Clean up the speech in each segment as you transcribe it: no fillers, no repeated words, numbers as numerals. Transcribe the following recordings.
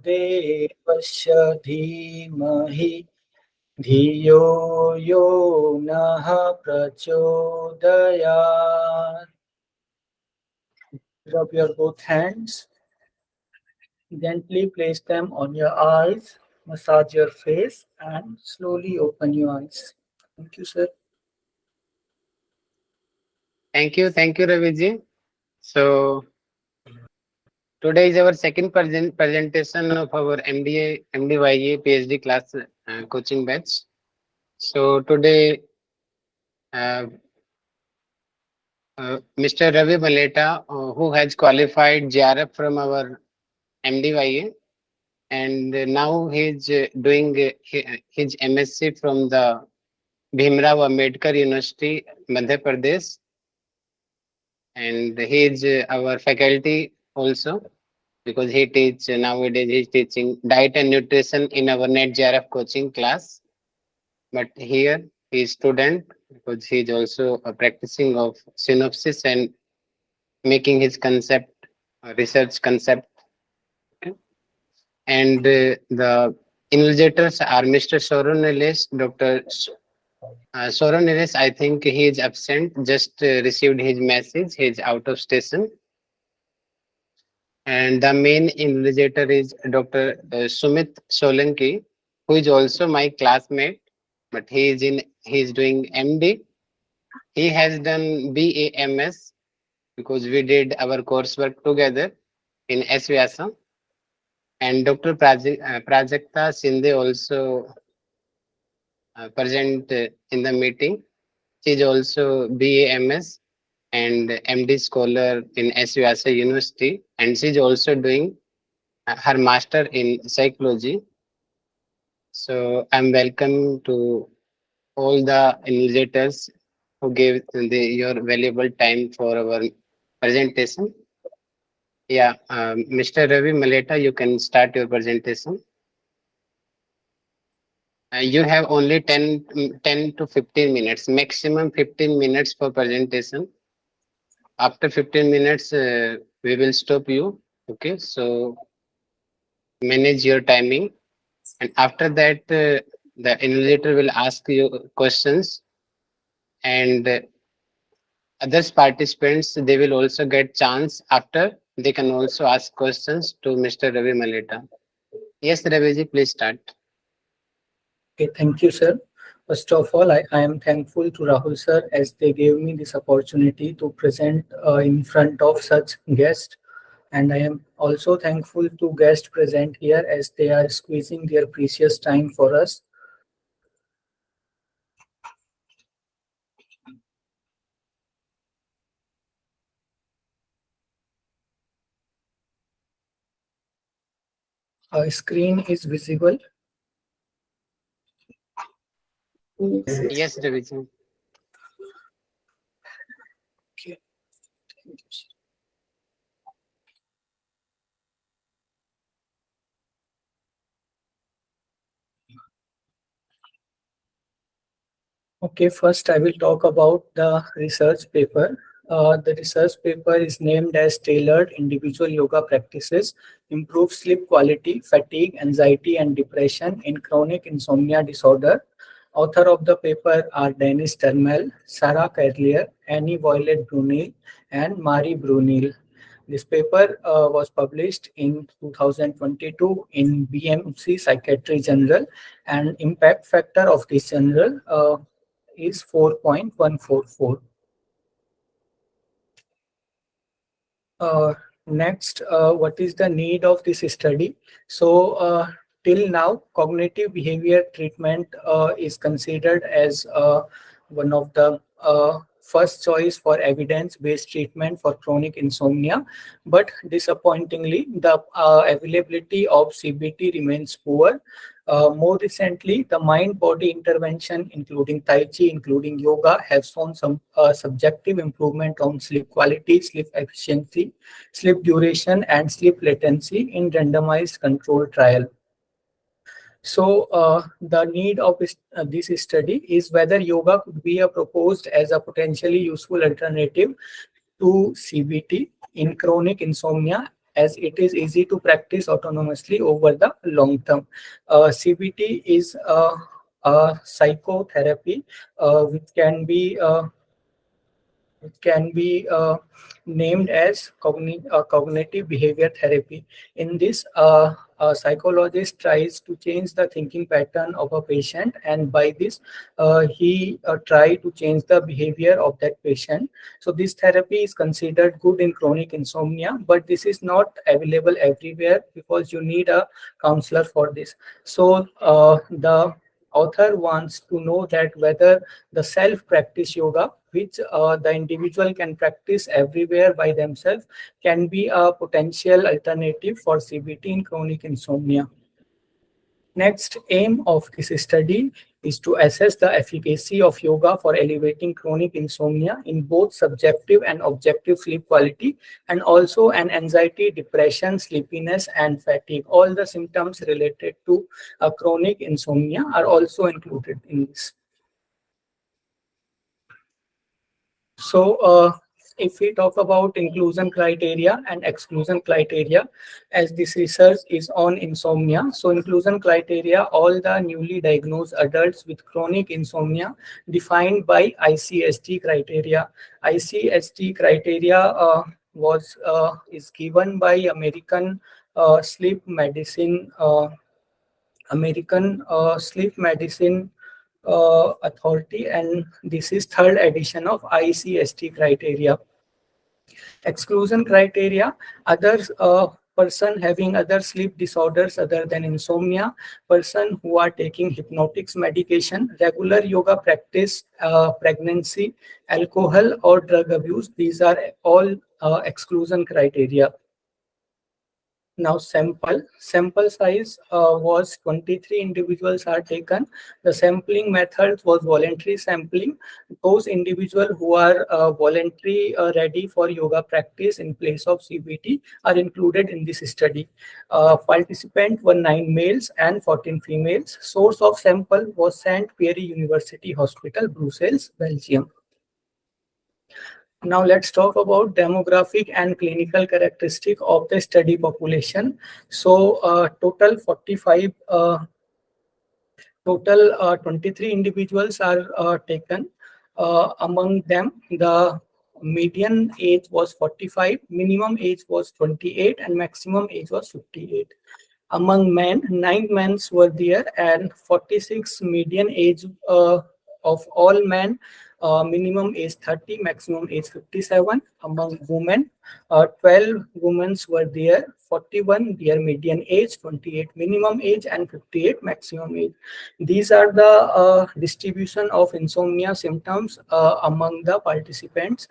देवस्य धीमहि धियो यो नः प्रचोदयात्. Rub your both hands. Gently place them on your eyes. Massage your face and slowly open your eyes. Thank you, sir. Thank you, Raviji. So today is our second presentation of our MDA, MDYA, PhD class coaching batch. So today, uh, Mr. Ravi Maletha, who has qualified JRF from our MDYA, and now he's doing his MSc from the Bhimrao Ambedkar University, Madhya Pradesh, and he is our faculty also because he teach nowadays he's teaching diet and nutrition in our net JRF coaching class. But here he is student because he is also a practicing of synopsis and making his concept research concept. Okay. And the invigilators are Mr. Soron Nilesh, Dr. Soron Nilesh. I think he is absent. Just received his message. He is out of station. And the main invigilator is Dr. Sumit Solanki, who is also my classmate, but he is doing MD. He has done BAMS because we did our coursework together in SVASA. And Dr. Prajakta Sinde also present in the meeting. She is also BAMS and MD scholar in SVASA University, and she is also doing her master in psychology. So I'm welcome to all the initiators who gave your valuable time for our presentation. Yeah, Mr. Ravi Maletha, you can start your presentation. You have only 10 to 15 minutes, maximum 15 minutes for presentation. After 15 minutes, we will stop you. Okay, so manage your timing. And after that, the invigilator will ask you questions, and others participants, they will also get chance after. They can also ask questions to Mr. Ravi Maletha. Yes, Raviji, please start. Okay, thank you, sir. First of all, I am thankful to Rahul sir as they gave me this opportunity to present in front of such guests. And I am also thankful to guests present here as they are squeezing their precious time for us. Screen is visible. Yes, Raviji. Okay. Thank you, sir. Okay, first I will talk about the research paper. The research paper is named as Tailored Individual Yoga Practices Improve Sleep Quality, Fatigue, Anxiety, and Depression in Chronic Insomnia Disorder. Author of the paper are Dennis Termel, Sarah Carlier, Annie Violet Brunel, and Marie Brunel. This paper was published in 2022 in BMC Psychiatry Journal, and impact factor of this journal is 4.144. Uh, Next, what is the need of this study? So, till now, cognitive behavior treatment is considered as one of the first choice for evidence-based treatment for chronic insomnia. But disappointingly, the availability of CBT remains poor. More recently, the mind-body intervention, including Tai Chi, including yoga, have shown some subjective improvement on sleep quality, sleep efficiency, sleep duration, and sleep latency in randomized controlled trial. So the need of this study is whether yoga could be proposed as a potentially useful alternative to CBT in chronic insomnia as it is easy to practice autonomously over the long term. CBT is a psychotherapy which can be named as cognitive behavior therapy. In this, a psychologist tries to change the thinking pattern of a patient, and by this, he try to change the behavior of that patient. So this therapy is considered good in chronic insomnia, but this is not available everywhere because you need a counselor for this. So the author wants to know that whether the self-practice yoga, which the individual can practice everywhere by themselves, can be a potential alternative for CBT in chronic insomnia. Next aim of this study is to assess the efficacy of yoga for elevating chronic insomnia in both subjective and objective sleep quality, and also an anxiety, depression, sleepiness, and fatigue. All the symptoms related to chronic insomnia are also included in this. So, if we talk about inclusion criteria and exclusion criteria, as this research is on insomnia, so inclusion criteria, all the newly diagnosed adults with chronic insomnia defined by ICST criteria. ICST criteria was is given by Sleep Medicine, American Sleep Medicine Authority, and this is third edition of ICST criteria. Exclusion criteria: others, person having other sleep disorders other than insomnia, person who are taking hypnotics medication, regular yoga practice, pregnancy, alcohol or drug abuse. These are all exclusion criteria. Now sample size was 23 individuals are taken. The sampling method was voluntary sampling. Those individuals who are voluntary ready for yoga practice in place of CBT are included in this study. Participants were 9 males and 14 females. Source of sample was Saint Pierre University Hospital, Brussels, Belgium. Now let's talk about demographic and clinical characteristic of the study population. So total 23 individuals are taken. Among them, the median age was 45, minimum age was 28, and maximum age was 58. Among men, 9 men were there, and 46 median age of all men, minimum age 30, maximum age 57. Among women, 12 women were there, 41 their median age, 28 minimum age, and 58 maximum age. These are the distribution of insomnia symptoms among the participants.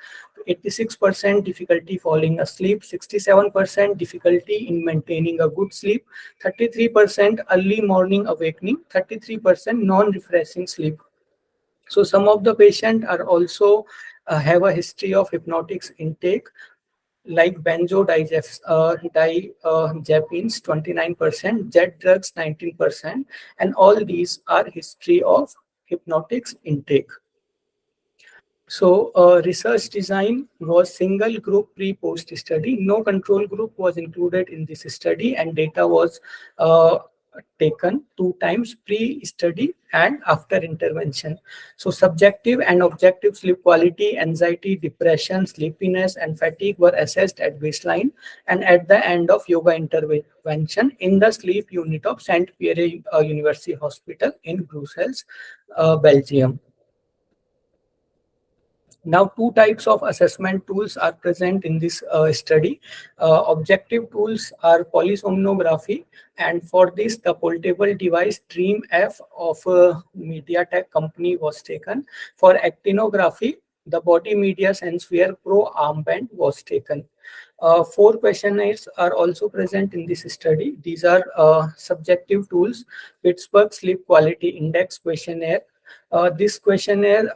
86% difficulty falling asleep, 67% difficulty in maintaining a good sleep, 33% early morning awakening, 33% non-refreshing sleep. So some of the patients are also have a history of hypnotics intake, like benzodiazepines, 29%, jet drugs 19%, and all these are history of hypnotics intake. So research design was single group pre-post study. No control group was included in this study, and data was taken 2 times pre-study and after intervention. So subjective and objective sleep quality, anxiety, depression, sleepiness, and fatigue were assessed at baseline and at the end of yoga intervention in the sleep unit of Saint Pierre University Hospital in Brussels, Belgium. Now, 2 types of assessment tools are present in this study. Objective tools are polysomnography, and for this, the portable device Dream F of MediaTek company was taken. For actinography, the Body Media Senseware Pro armband was taken. 4 questionnaires are also present in this study. These are subjective tools: Pittsburgh Sleep Quality Index questionnaire. This questionnaire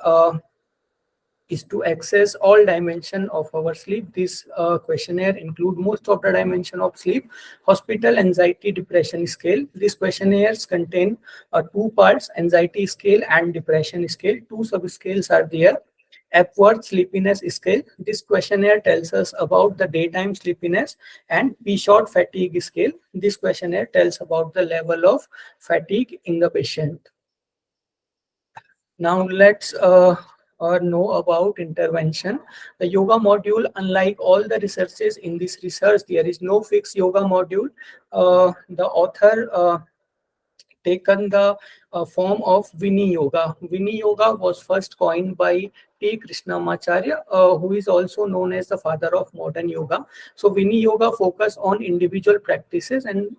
is to access all dimension of our sleep. This questionnaire include most of the dimension of sleep. Hospital Anxiety Depression Scale. These questionnaires contain 2 parts: anxiety scale and depression scale. 2 subscales are there. Epworth Sleepiness Scale. This questionnaire tells us about the daytime sleepiness, and P-short fatigue scale. This questionnaire tells about the level of fatigue in the patient. Now let's know about intervention. The yoga module, unlike all the researches in this research, there is no fixed yoga module. The author taken the form of Vini Yoga. Vini Yoga was first coined by T. Krishnamacharya, who is also known as the father of modern yoga. So Vini Yoga focus on individual practices and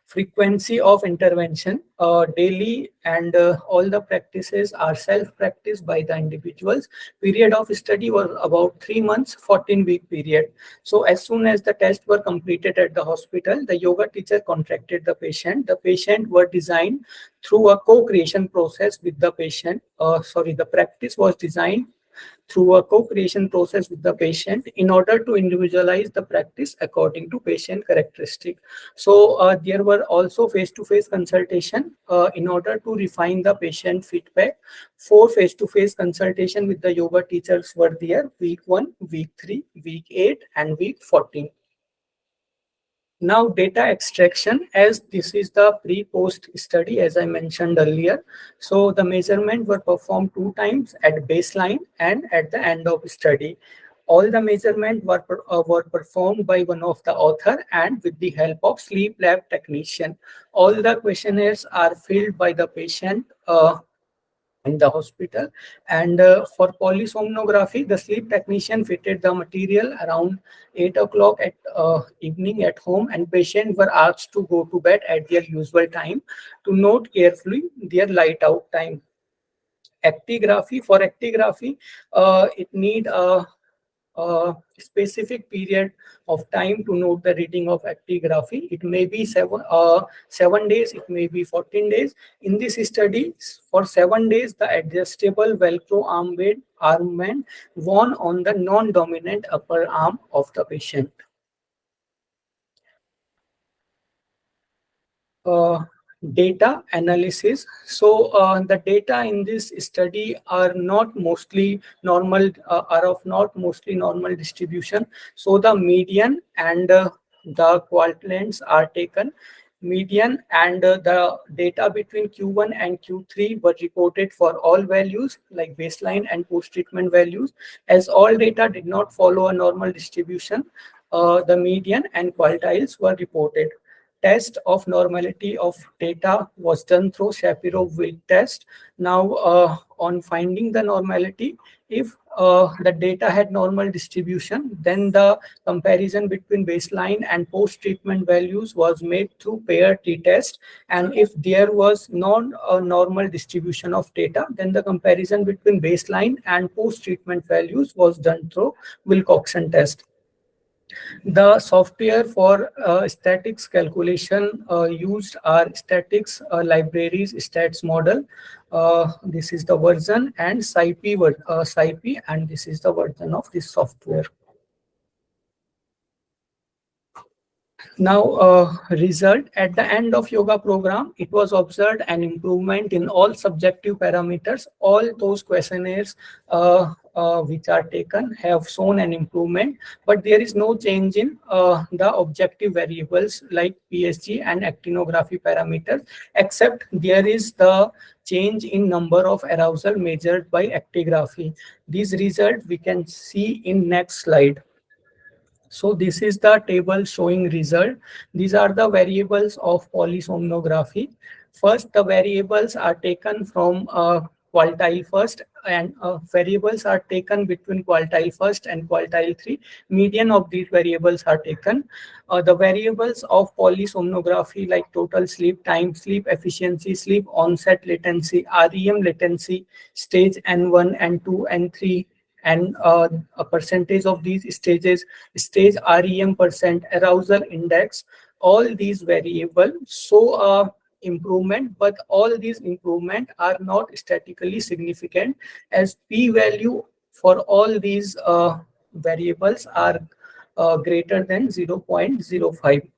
frequency of intervention daily, and all the practices are self-practiced by the individuals. Period of study was about 3 months, 14-week period. So as soon as the tests were completed at the hospital, the yoga teacher contracted the patient. The patient were designed through a co-creation process with the patient. The practice was designed through a co-creation process with the patient in order to individualize the practice according to patient characteristic. So there were also face-to-face consultation in order to refine the patient feedback. 4 face-to-face consultation with the yoga teachers were there: week 1, week 3, week 8, and week 14. Now data extraction, as this is the pre-post study, as I mentioned earlier. So the measurement were performed 2 times, at baseline and at the end of study. All the measurement were performed by one of the author and with the help of sleep lab technician. All the questionnaires are filled by the patient in the hospital. And for polysomnography, the sleep technician fitted the material around 8 o'clock at evening at home, and patients were asked to go to bed at their usual time to note carefully their light out time. Actigraphy, for actigraphy, it need a specific period of time to note the reading of actigraphy. It may be 7 days, it may be 14 days. In this study, for 7 days, the adjustable Velcro armband worn on the non-dominant upper arm of the patient. Data analysis. So the data in this study are not mostly normal, are of not mostly normal distribution. So the median and the quaternions are taken. Median and the data between Q1 and Q3 were reported for all values like baseline and post-treatment values. As all data did not follow a normal distribution, the median and quartiles were reported. Test of normality of data was done through Shapiro-Wilk test. Now, on finding the normality, if the data had normal distribution, then the comparison between baseline and post-treatment values was made through pair t-test. And if there was non-normal distribution of data, then the comparison between baseline and post-treatment values was done through Wilcoxon test. The software for statics calculation used are statics libraries stats model. This is the version, and SciPy, and this is the version of this software. Now, result at the end of yoga program, it was observed an improvement in all subjective parameters. All those questionnaires which are taken have shown an improvement, but there is no change in the objective variables like PSG and actinography parameters, except there is the change in number of arousal measured by actigraphy. These results we can see in next slide. So this is the table showing result. These are the variables of polysomnography. First, the variables are taken from quartile first, and variables are taken between quartile first and quartile 3. Median of these variables are taken. The variables of polysomnography like total sleep time, sleep efficiency, sleep onset latency, REM latency, stage N1, N2, N3, and a percentage of these stages, stage REM percent, arousal index, all these variables show improvement, but all these improvement are not statistically significant, as p-value for all these variables are greater than 0.05.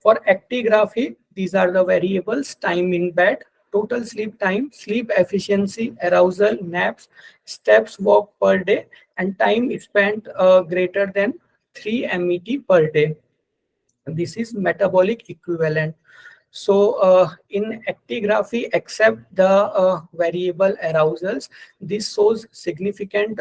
For actigraphy, these are the variables: time in bed, total sleep time, sleep efficiency, arousal, naps, steps walked per day, and time spent greater than 3 MET per day. This is metabolic equivalent. So in actigraphy, except the variable arousals, this shows significant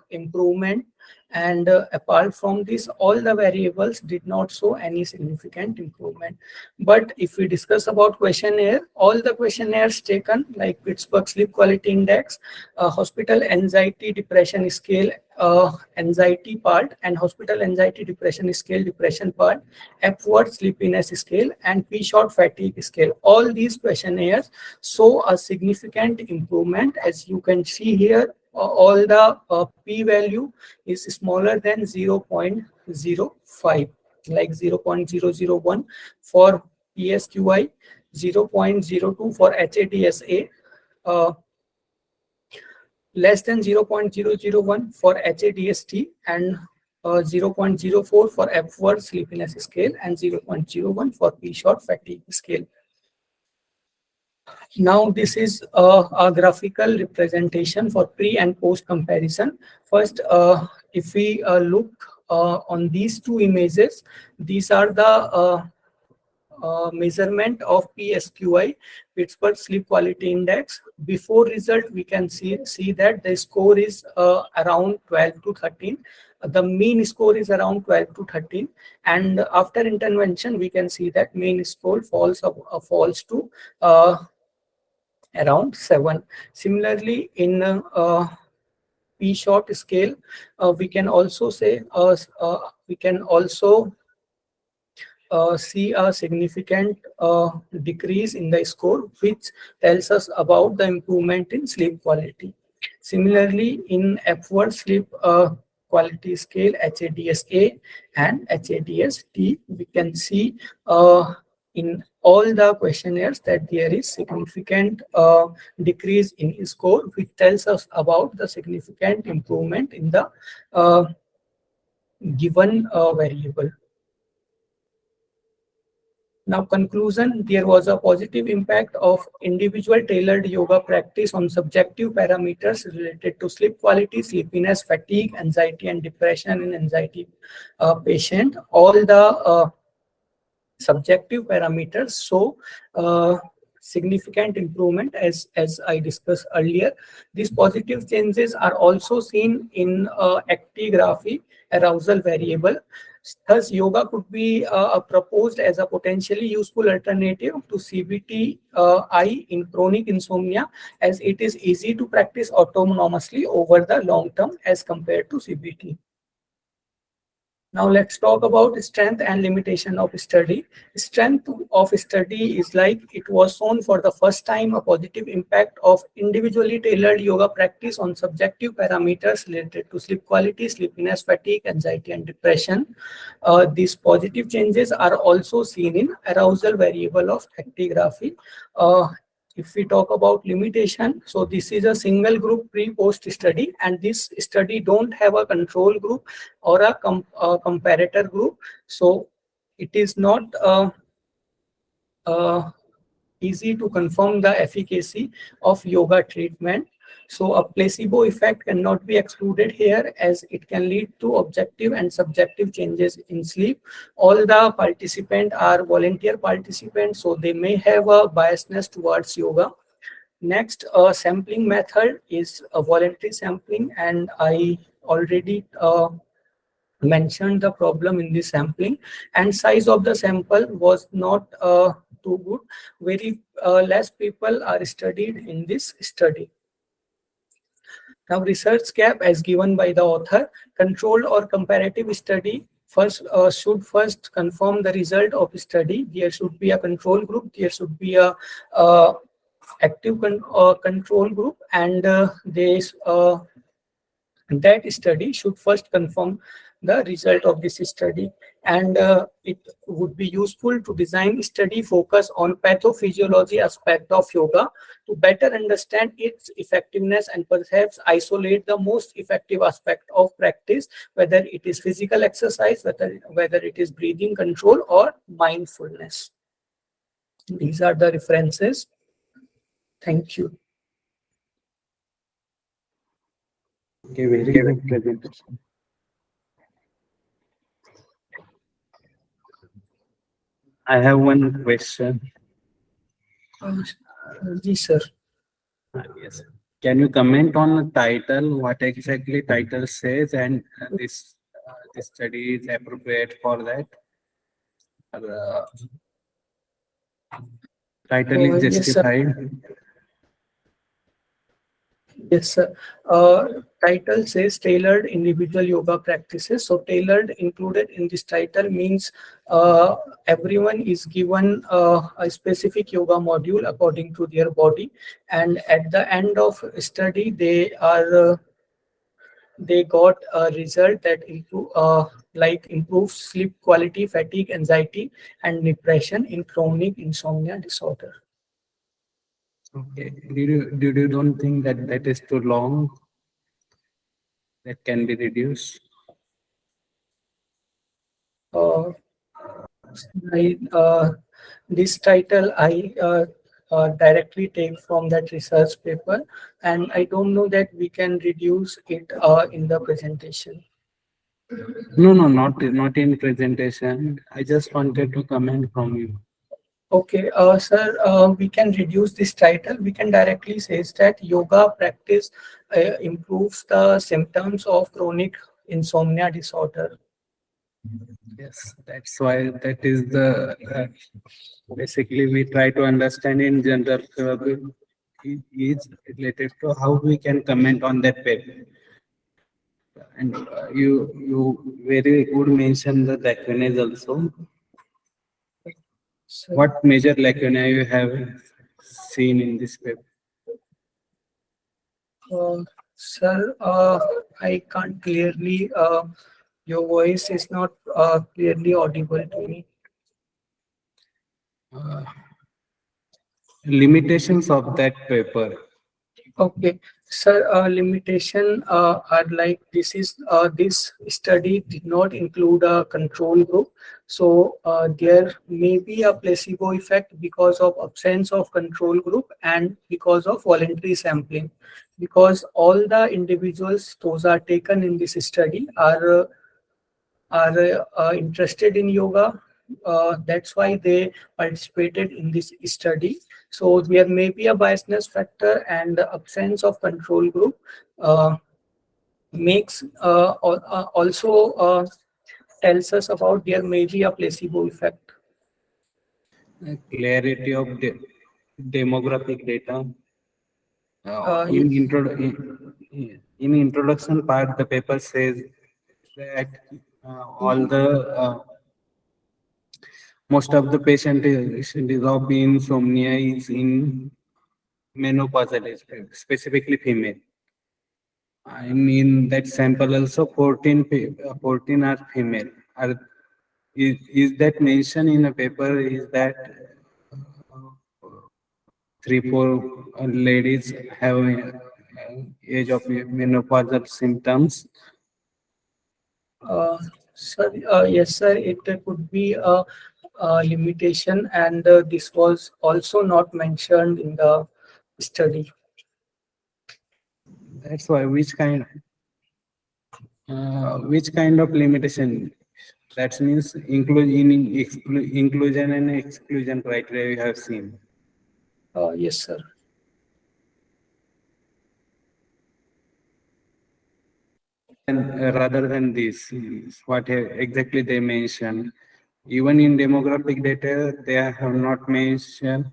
improvement. And apart from this, all the variables did not show any significant improvement. But if we discuss about questionnaire, all the questionnaires taken like Pittsburgh Sleep Quality Index, hospital anxiety depression scale, anxiety part, and hospital anxiety depression scale depression part, Epworth sleepiness scale, and P-short fatigue scale. All these questionnaires show a significant improvement. As you can see here, all the p-value is smaller than 0.05, like 0.001 for PSQI, 0.02 for HADSA, uh, less than 0.001 for HADST, and 0.04 for Epworth sleepiness scale, and 0.01 for P-short fatigue scale. Now this is a graphical representation for pre and post comparison. First, if we look on these two images, these are the measurement of PSQI, Pittsburgh Sleep Quality Index. Before result, we can see that the score is around 12 to 13. The mean score is around 12 to 13. And after intervention, we can see that mean score falls to around 7. Similarly, in P-short scale, we can also see a significant decrease in the score, which tells us about the improvement in sleep quality. Similarly, in Epworth sleep quality scale, HADS-A and HADS-T, we can see in all the questionnaires that there is significant decrease in score, which tells us about the significant improvement in the given variable. Now, conclusion, there was a positive impact of individual tailored yoga practice on subjective parameters related to sleep quality, sleepiness, fatigue, anxiety, and depression in anxiety patient. All the subjective parameters show significant improvement as I discussed earlier. These positive changes are also seen in actigraphy arousal variable. Thus, yoga could be proposed as a potentially useful alternative to CBT-I in chronic insomnia, as it is easy to practice autonomously over the long term as compared to CBT. Now let's talk about strength and limitation of study. Strength of study is like it was shown for the first time a positive impact of individually tailored yoga practice on subjective parameters related to sleep quality, sleepiness, fatigue, anxiety, and depression. These positive changes are also seen in arousal variable of actigraphy. If we talk about limitation, so this is a single group pre-post study, and this study don't have a control group or a comparator group. So it is not easy to confirm the efficacy of yoga treatment. So a placebo effect cannot be excluded here, as it can lead to objective and subjective changes in sleep. All the participants are volunteer participants, so they may have a biasness towards yoga. Next, sampling method is a voluntary sampling, and I already mentioned the problem in the sampling, and size of the sample was not too good. Very less people are studied in this study. Now, research gap as given by the author. Controlled or comparative study should first confirm the result of study. There should be a control group. There should be a active control group, and that study should first confirm the result of this study. And it would be useful to design study focus on pathophysiology aspect of yoga to better understand its effectiveness and perhaps isolate the most effective aspect of practice, whether it is physical exercise, whether it is breathing control or mindfulness. These are the references. Thank you. Okay, very good presentation. I have one question. Uh, yes, sir. Yes. Can you comment on the title? What exactly title says, and this study is appropriate for that? Uh, Title is Yes, sir. justified. Yes, sir. Title says tailored individual yoga practices. So tailored included in this title means everyone is given a specific yoga module according to their body, and at the end of study, they got a result that improves sleep quality, fatigue, anxiety, and depression in chronic insomnia disorder. Okay. Did you don't think that that is too long? That can be reduced. Uh, I, this title I directly take from that research paper, and I don't know that we can reduce it in the presentation. No, no, not in presentation. I just wanted to comment from you. Okay, sir, we can reduce this title. We can directly say that yoga practice improves the symptoms of chronic insomnia disorder. Yes, that's why that is the basically we try to understand in general is related to how we can comment on that paper. And you very good mention the lacunae also. So, What major lacunae you have seen in this paper? uh, sir, I can't clearly. Your voice is not clearly audible to me. Uh, Limitations of that paper. Okay, sir. Limitation are like this study did not include a control group, so there may be a placebo effect because of absence of control group and because of voluntary sampling. Because all the individuals those are taken in this study are interested in yoga. That's why they participated in this study. So there may be a biasness factor, and the absence of control group uh, makes also tells us about there may be a placebo effect. Clarity of demographic data. Yes, In introduction part, the paper says that all the most of the patient is of insomnia is in menopausal age, specifically female. I mean that sample also 14 are female. Is that mentioned in a paper? Is that three, four ladies have age of menopausal symptoms? uh, sir, yes, sir. It could be a limitation, and this was also not mentioned in the study. That's why which kind of limitation? That means inclusion and exclusion criteria you have seen. Yes, sir. And rather than this, is what exactly they mention. Even in demographic data, they have not mentioned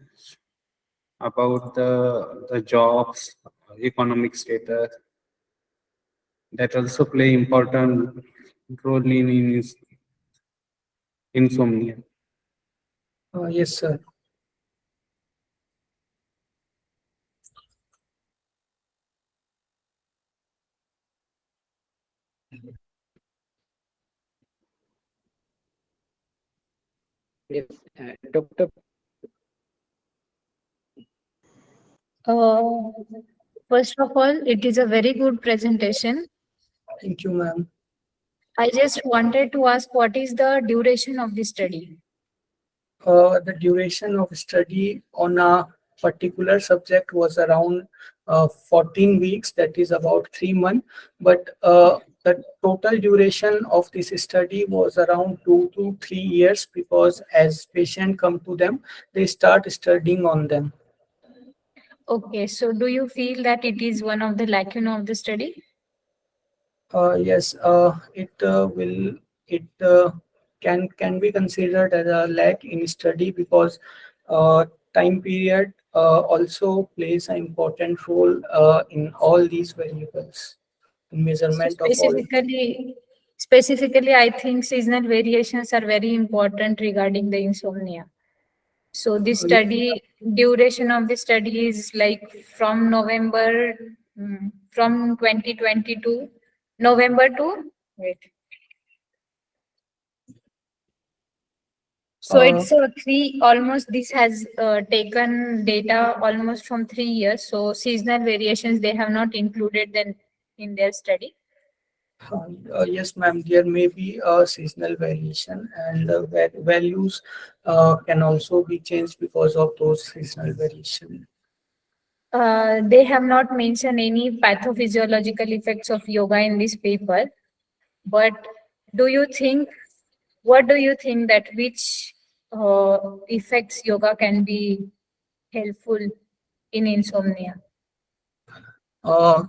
about the jobs, economic status. That also play important role in insomnia. Yes, sir. Yes, Doctor. Uh, First of all, it is a very good presentation. Thank you, ma'am. I just wanted to ask what is the duration of the study? The duration of study on a particular subject was around 14 weeks, that is about 3 months. But the total duration of this study was around 2 to 3 years, because as patient come to them, they start studying on them. Okay, so do you feel that it is one of the lacuna of the study? Yes, it can be considered as a lack in study, because uh, time period also plays an important role in all these variables, in So measurement of all. specifically, I think seasonal variations are very important regarding the insomnia. So the Yes, study duration of the study is like from November, from 2022 November to wait. So uh, it's three almost. This has taken data almost from 3 years. So seasonal variations they have not included then in their study. yes, ma'am. There may be a seasonal variation, and values can also be changed because of those seasonal variation. They have not mentioned any pathophysiological effects of yoga in this paper. But do you think, what do you think that which effects yoga can be helpful in insomnia? Uh,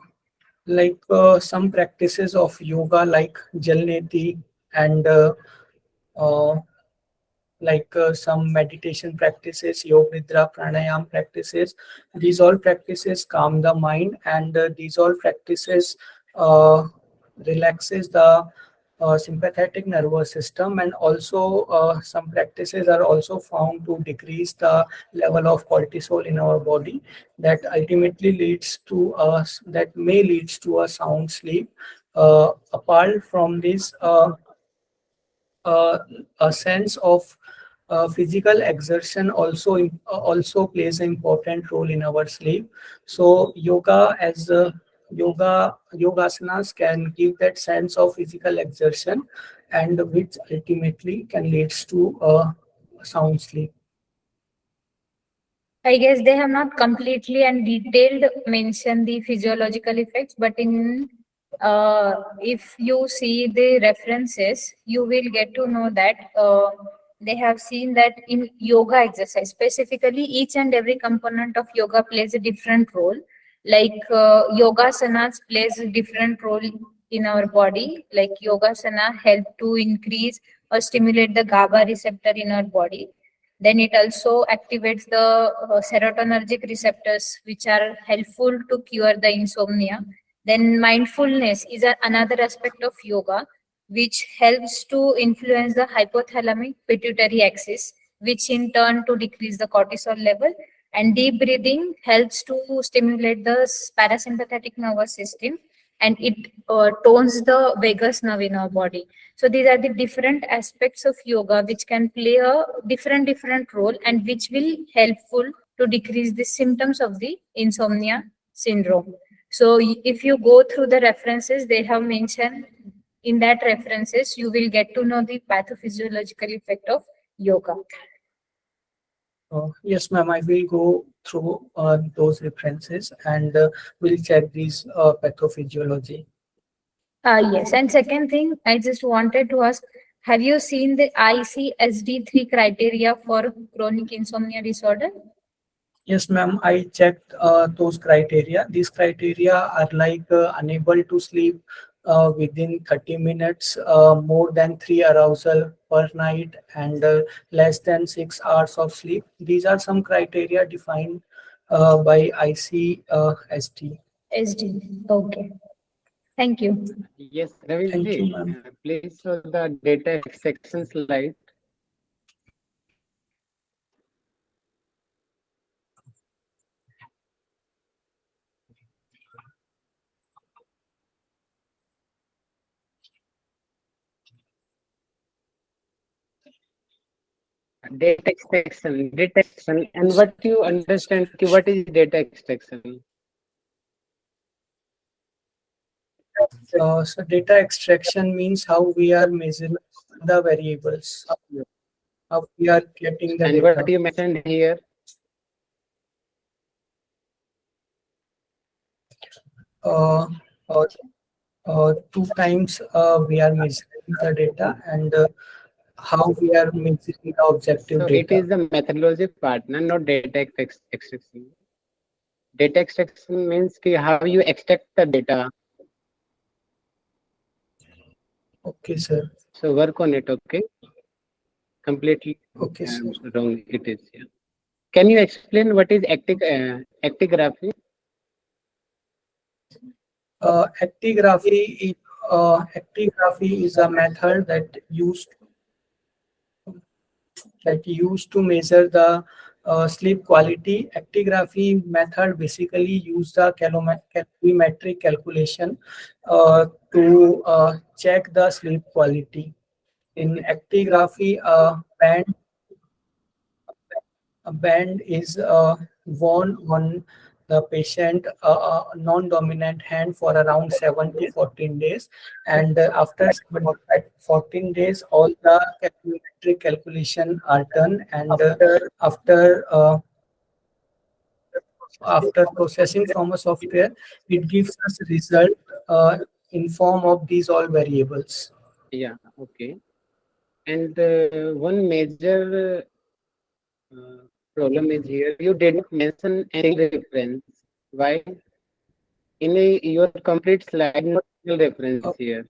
like some practices of yoga, like Jalneti, and uh, some meditation practices, yoga nidra, pranayam practices. These all practices calm the mind, and these all practices uh, relaxes the sympathetic nervous system, and also some practices are also found to decrease the level of cortisol in our body, that ultimately leads to us that may leads to a sound sleep. Apart from this, uh, a sense of physical exertion also plays an important role in our sleep. So yogasanas can give that sense of physical exertion, and which ultimately can leads to a sound sleep. I guess they have not completely and detailed mentioned the physiological effects, but in if you see the references, you will get to know that they have seen that in yoga exercise, specifically, each and every component of yoga plays a different role. Like yoga sanas plays a different role in our body. Like yoga sana help to increase or stimulate the GABA receptor in our body. Then it also activates the serotonergic receptors, which are helpful to cure the insomnia. Then mindfulness is another aspect of yoga, which helps to influence the hypothalamic pituitary axis, which in turn to decrease the cortisol level. And deep breathing helps to stimulate the parasympathetic nervous system, and it tones the vagus nerve in our body. So these are the different aspects of yoga which can play a different role, and which will helpful to decrease the symptoms of the insomnia syndrome. So if you go through the references they have mentioned, in that references you will get to know the pathophysiological effect of yoga. Yes, ma'am. I will go through those references, and we'll check these pathophysiology. Yes, and second thing, I just wanted to ask, have you seen the ICSD-3 criteria for chronic insomnia disorder? Yes, ma'am. I checked those criteria. These criteria are like unable to sleep within 30 minutes, more than 3 arousal per night, and less than 6 hours of sleep. These are some criteria defined by ICSD. SD. Okay. Thank you. Yes, Thank you, Raviji, ma'am. please show the data extraction slide. Data extraction, and what you understand, ki what is data extraction? So data extraction means how we are measuring the variables, how we are getting the And what data. you mentioned here, Uh, uh, 2 times we are measuring the data and how we are measuring the objective So it data. is the methodology part, not data extraction. Data extraction means ki how you extract the data. Okay, sir. So work on it, okay? Completely Okay, sir. wrong it is. Yeah. Can you explain what is actigraphy? Actigraphy actigraphy is a method that used to measure the sleep quality. Actigraphy method basically use the calorimetric calculation to check the sleep quality. In actigraphy, a band is worn on the patient non-dominant hand for around 7 to 14 days, and after 7 to 14 days all the calorimetric calculation are done, and after processing from a software it gives us result in form of these all variables. Yeah, okay. And one major problem is here. You did not mention any reference. Why? Your complete slide, no single reference Uh, here.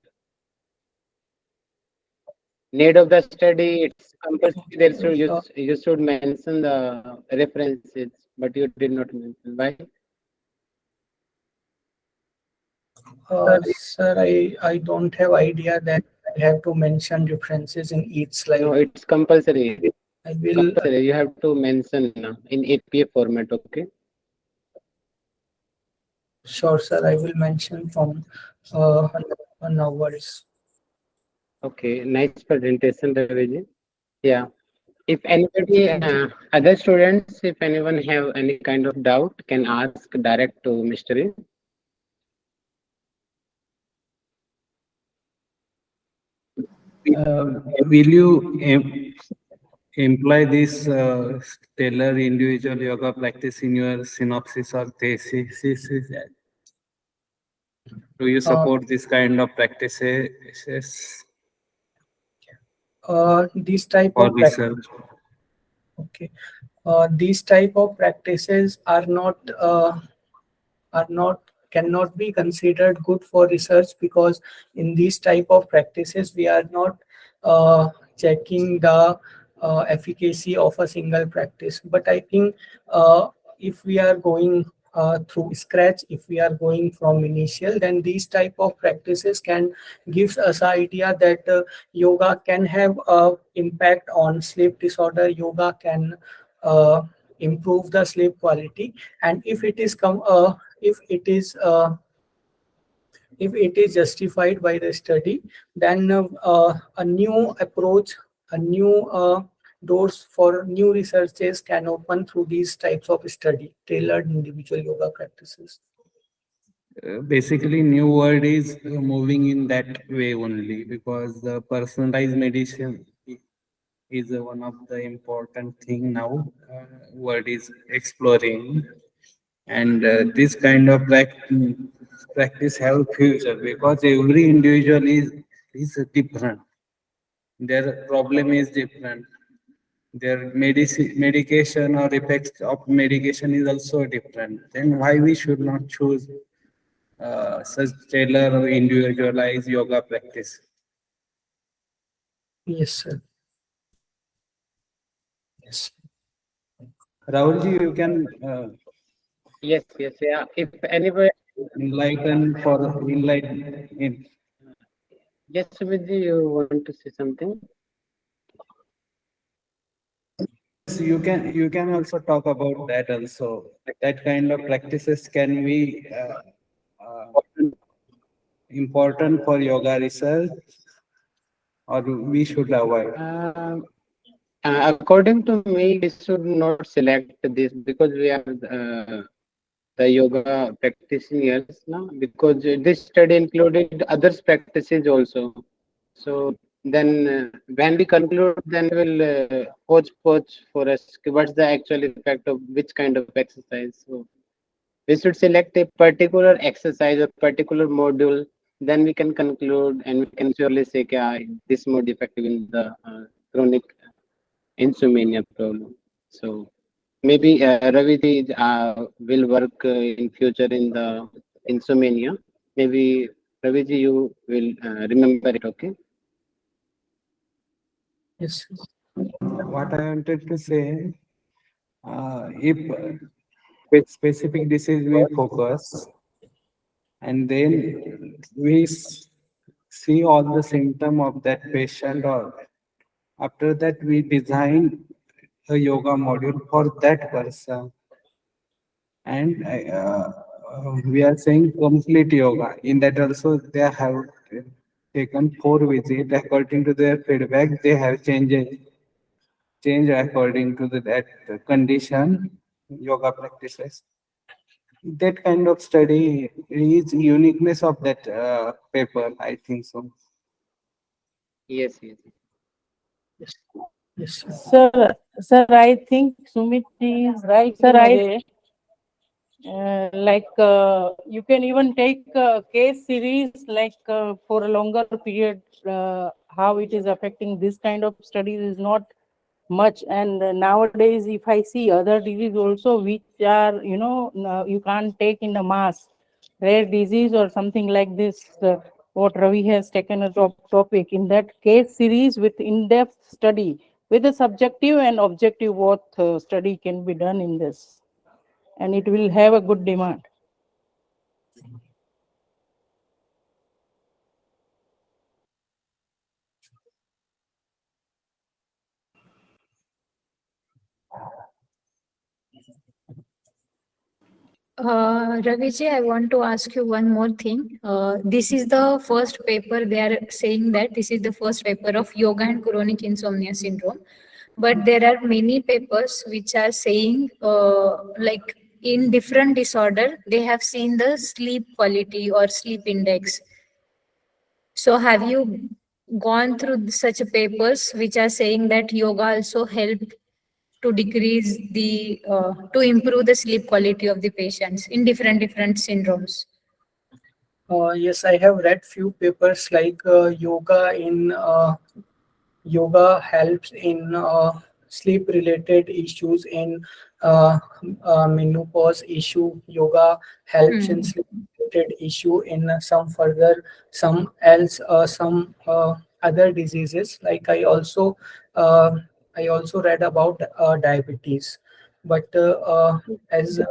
Need of the study, it's compulsory. There okay, should you should mention the references, but you did not mention. Why? Sir, I don't have idea that I have to mention differences in each No, slide. it's compulsory. I will, Compulsory. You have to mention in APA format. Okay. sure, sir, I will mention from uh, onwards. Okay. Nice presentation, Raviji. Yeah. If anybody, Thank you. other students, if anyone have any kind of doubt, can ask direct to Mr. A. Will you employ this stellar individual yoga practice in your synopsis or thesis? Do you Uh, support this kind of practices these type for of prac- research? okay. These type of practices are not cannot be considered good for research, because in these type of practices we are not uh, checking the efficacy of a single practice. But I think if we are going through scratch, if we are going from initial, then these type of practices can gives us an idea that yoga can have a impact on sleep disorder. Yoga can uh, improve the sleep quality, and if it is justified by the study, then a new approach, a new doors for new researches can open through these types of study, tailored individual yoga practices. Basically, new world is moving in that way only because the personalized medicine is one of the important thing now. World is exploring, and this kind of practice have future because every individual is different. Their problem is different. Their medication or effects of medication is also different. Then why we should not choose such tailored or individualized yoga practice? Yes, sir. Yes. Rahulji, you can Yes, yes, yeah. If anybody, enlighten for enlighten. yes, Subhiji, you want to say something? You can also talk about that also. That kind of practices can be important for yoga research, or we should avoid. According to me, we should not select this because we are the yoga practitioners now. Because this study included others practices also. So then, when we conclude, then we'll hodgepodge for us. What's the actual effect of which kind of exercise? So we should select a particular exercise or particular module, then we can conclude and we can surely say this mode effective in the chronic insomnia problem. So maybe Raviji will work in future in the insomnia. Maybe Raviji, you will remember it, okay? Yes. What I wanted to say, if specific disease we focus, and then we see all the symptom of that patient, or after that we design a yoga module for that person. And we are saying complete yoga. In that also they have taken 4 visits. According to their feedback, they have changed according to that condition, yoga practices. That kind of study is uniqueness of that paper, I think so. Yes, yes. Yes. Yes. Sir, I think Sumit is right in a way. You can even take a case series for a longer period. How it is affecting this kind of studies is not much. And nowadays, if I see other disease also, which are you can't take in the mass, rare disease or something like this. What Ravi has taken a topic in that case series with in-depth study with a subjective and objective both study can be done in this, and it will have a good demand. Raviji, I want to ask you one more thing. This is the first paper they are saying that this is the first paper of yoga and chronic insomnia syndrome. But there are many papers which are saying, like in different disorder, they have seen the sleep quality or sleep index. So have you gone through such papers which are saying that yoga also helped to decrease the to improve the sleep quality of the patients in different syndromes? Yes, I have read few papers like yoga helps in sleep related issues, in menopause issue. Yoga helps in sleep related issue in some other diseases. Like I also read about diabetes, but as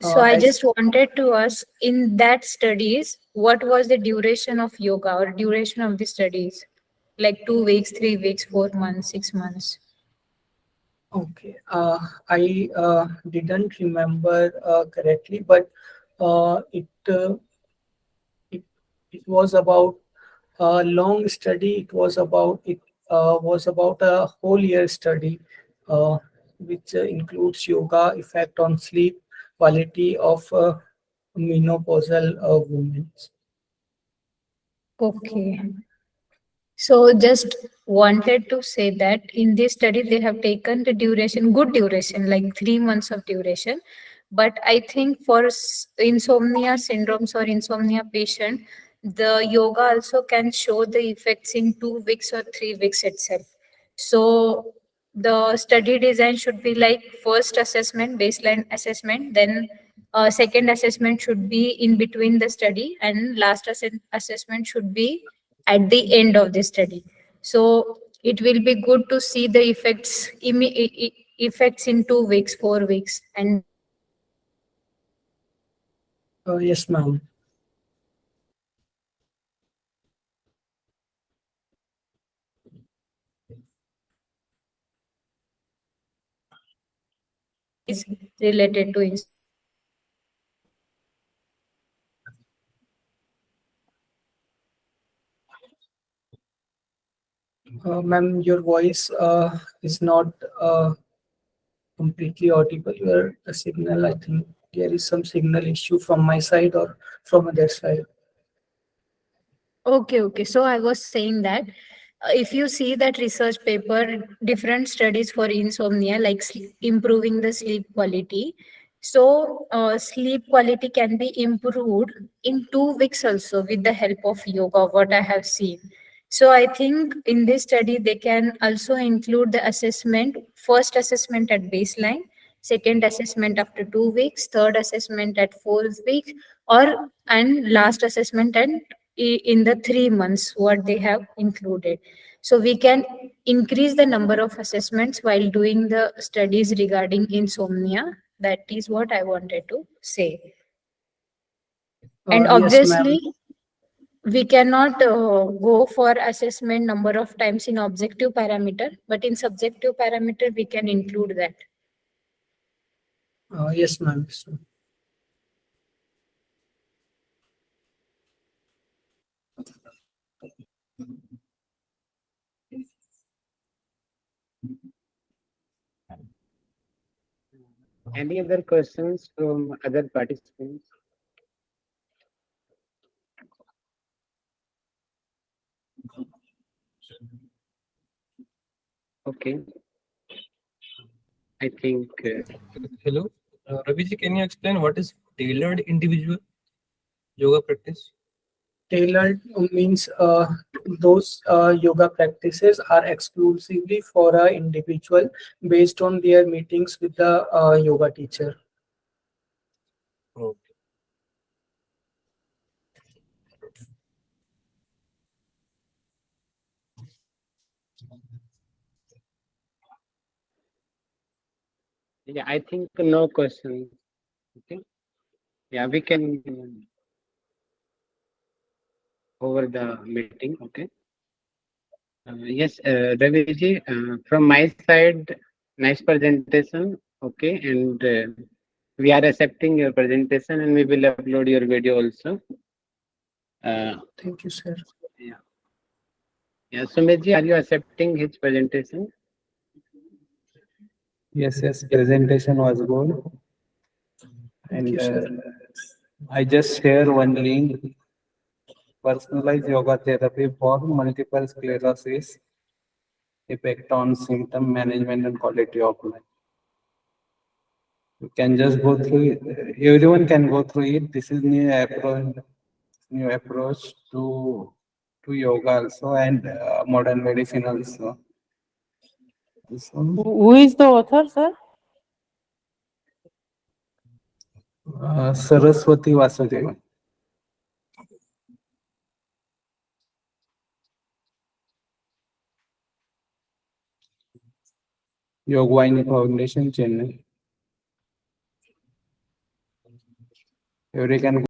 So I as just wanted to ask, in that studies, what was the duration of yoga or duration of the studies? Like 2 weeks, 3 weeks, 4 months, 6 months. Okay, I didn't remember correctly, but it it was about a long study. It was about a whole year study, uh, which includes yoga effect on sleep quality of menopausal women. Okay. So just wanted to say that in this study they have taken the duration, good duration, like 3 months of duration. But I think for insomnia syndromes or insomnia patient, the yoga also can show the effects in 2 weeks or 3 weeks itself. So the study design should be like first assessment, baseline assessment, then second assessment should be in between the study, and last assessment should be at the end of the study. So it will be good to see the effects in 2 weeks, 4 weeks, and Yes, ma'am. is related to Ma'am, your voice is not completely audible. Your signal, I think there is some signal issue from my side or from other side. Okay, okay. So I was saying that if you see that research paper, different studies for insomnia, like improving the sleep quality. So, sleep quality can be improved in 2 weeks also with the help of yoga, what I have seen. So, I think in this study, they can also include the assessment, first assessment at baseline, second assessment after 2 weeks, third assessment at 4 weeks, or and last assessment at in the 3 months what they have included. So we can increase the number of assessments while doing the studies regarding insomnia. That is what I wanted to say. And Yes, ma'am. obviously, we cannot go for assessment number of times in objective parameter, but in subjective parameter, we can include that. Yes, ma'am. So, Any other questions from other participants? Okay. I think Hello, Ravi ji, can you explain what is tailored individual yoga practice? tailored means those yoga practices are exclusively for an individual based on their meetings with the yoga teacher. Okay. yeah, I think no questions. Okay. Yeah, we can over the meeting. Okay. Yes, Ravi ji, from my side, nice presentation. Okay, and we are accepting your presentation, and we will upload your video also. Thank you, sir. Yeah. Yeah, Sumit ji, are you accepting his presentation? Yes, presentation was good. Thank And you, sir. I just share one link, personalized yoga therapy for multiple sclerosis, effect on symptom management and quality of life. You can just go through it. Everyone can go through it. This is new approach to yoga also and modern medicine also. Who is the author, sir? Saraswati Vasudeva. Yogwaini Foundation, Chennai. Everyone can